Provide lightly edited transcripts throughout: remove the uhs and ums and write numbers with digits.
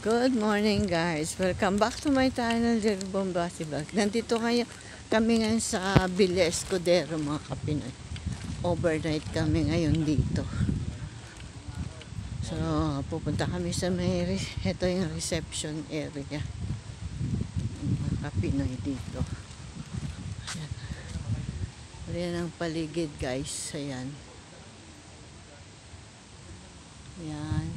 Good morning guys, welcome back to my channel, Jerry Bombasi Vlog. Nandito kami ngayon sa Villa Escudero mga kapinoy. Overnight kami ngayon dito. So pupunta kami sa ito yung reception area mga kapinoy dito. Ayan ang paligid guys, ayan. Ayan.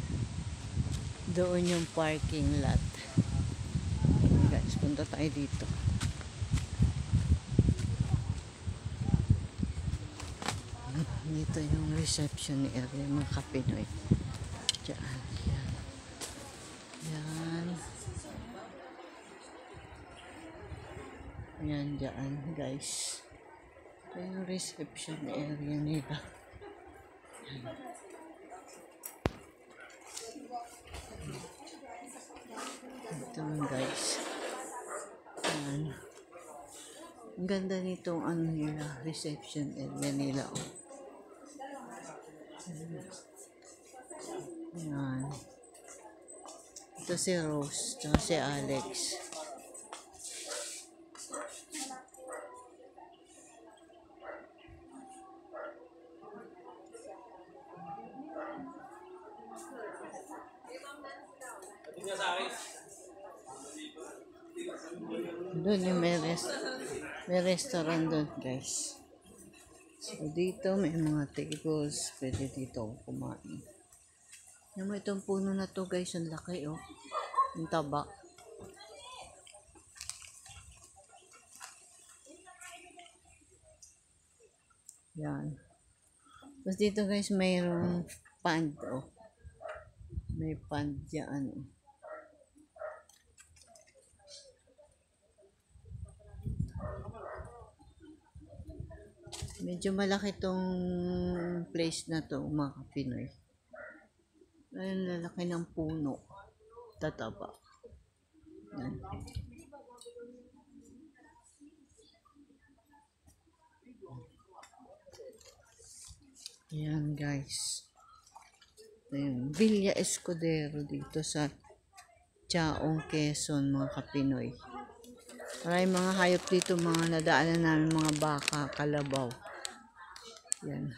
Doon yung parking lot. Okay guys, punta tayo dito. Dito yung reception area mga kapinoy. Diyan. Yan. Yan. Yan dyan guys. Ito yung reception area nila. Yan. Ito guys. Yan. Ang ganda nitong nila, reception area nila. Oh. Yan. Ito si Rose, ito si Alex. Doon yung may restaurant doon guys. So dito may mga tables, pwede dito kumain. Yung itong puno na to guys, ang laki oh. Yung taba. Yan. Tapos dito guys mayroong pond oh. May pond dyan oh. Medyo malaki tong place na to mga Pinoy. Ayun, lalaki ng puno. Tataba. Yan. Yan guys. Ayun, Villa Escudero dito sa Chaong, Quezon mga Kapinoy. Maraming mga hayop dito, mga nadaanan namin, mga baka, kalabaw. Yan.